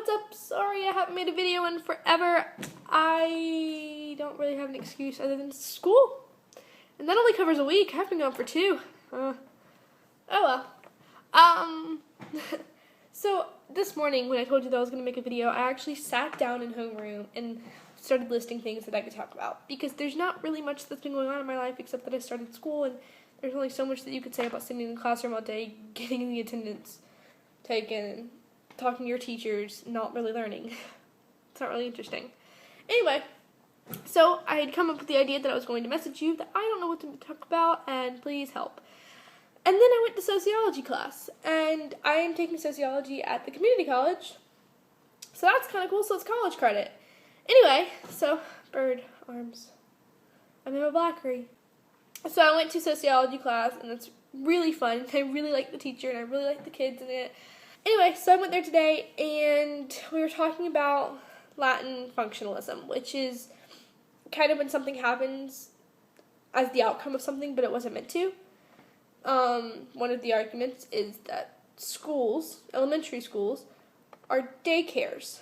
what's up? Sorry I haven't made a video in forever. I don't really have an excuse other than school. And that only covers a week. I've been gone for 2. Oh well. So this morning when I told you that I was going to make a video, I actually sat down in homeroom and started listing things that I could talk about. Because there's not really much that's been going on in my life except that I started school, and there's only so much that you could say about sitting in the classroom all day, getting the attendance taken, talking to your teachers, not really learning. It's not really interesting. Anyway, so I had come up with the idea that I was going to message you that I don't know what to talk about and please help. And then I went to sociology class, and I am taking sociology at the community college. So that's kind of cool, so it's college credit. Anyway, so bird arms. I'm in my blackery. So I went to sociology class, and it's really fun. I really like the teacher, and I really like the kids in it. Anyway, so I went there today, and we were talking about Latin functionalism, which is kind of when something happens as the outcome of something, but it wasn't meant to. One of the arguments is that schools, elementary schools, are daycares.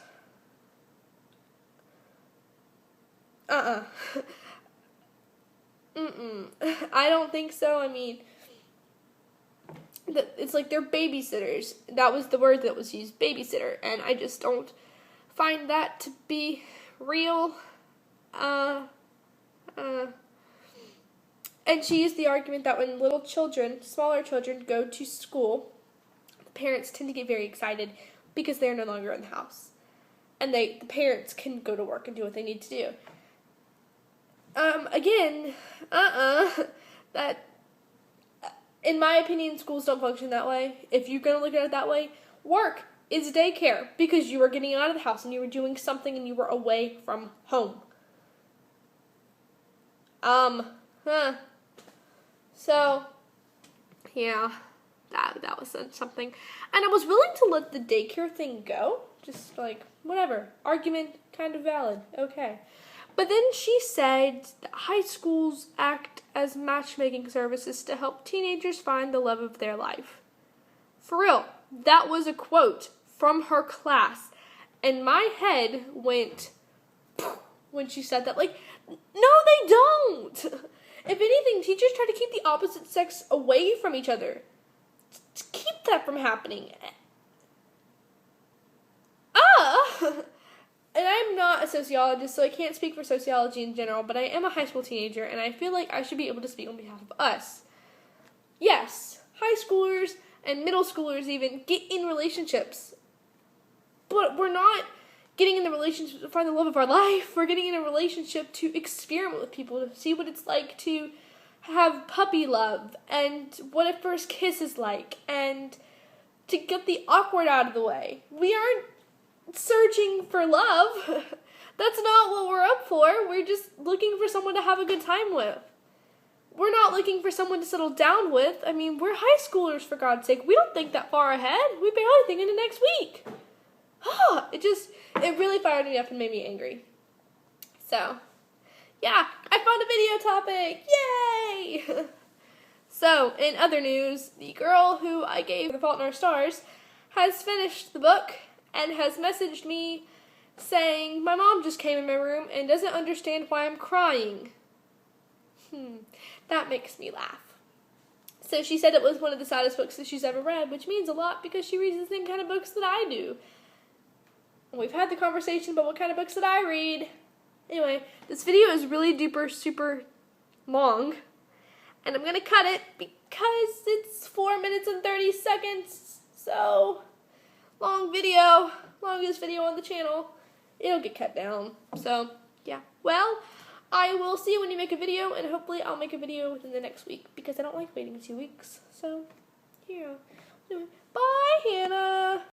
I don't think so. I mean, it's like they're babysitters. That was the word that was used, babysitter, and I just don't find that to be real. And she used the argument that when little children, smaller children, go to school, the parents tend to get very excited because they're no longer in the house. And the parents can go to work and do what they need to do. That, in my opinion, schools don't function that way. If you're going to look at it that way, work is daycare because you were getting out of the house and you were doing something and you were away from home. So, yeah, that was something. And I was willing to let the daycare thing go. Just like, whatever. Argument kind of valid. Okay. But then she said that high schools act as matchmaking services to help teenagers find the love of their life. For real. That was a quote from her class. And my head went when she said that. Like, no, they don't. If anything, teachers try to keep the opposite sex away from each other. To keep that from happening. And I'm not a sociologist, so I can't speak for sociology in general, but I am a high school teenager, and I feel like I should be able to speak on behalf of us. Yes, high schoolers and middle schoolers even get in relationships. But we're not getting in the relationship to find the love of our life. We're getting in a relationship to experiment with people, to see what it's like to have puppy love, and what a first kiss is like, and to get the awkward out of the way. We aren't searching for love. That's not what we're up for. We're just looking for someone to have a good time with. We're not looking for someone to settle down with. I mean, we're high schoolers, for God's sake. We don't think that far ahead. We barely think into next week. It really fired me up and made me angry. So, yeah, I found a video topic. Yay! So, in other news, the girl who I gave The Fault in Our Stars has finished the book and has messaged me saying, my mom just came in my room and doesn't understand why I'm crying. That makes me laugh. So she said it was one of the saddest books that she's ever read, which means a lot because she reads the same kind of books that I do. We've had the conversation about what kind of books that I read. Anyway, this video is really duper super long, and I'm going to cut it because it's 4 minutes and 30 seconds, so long video, longest video on the channel. It'll get cut down, so yeah. Well, I will see you when you make a video, and hopefully I'll make a video within the next week because I don't like waiting 2 weeks, so yeah. Anyway, bye, Hannah.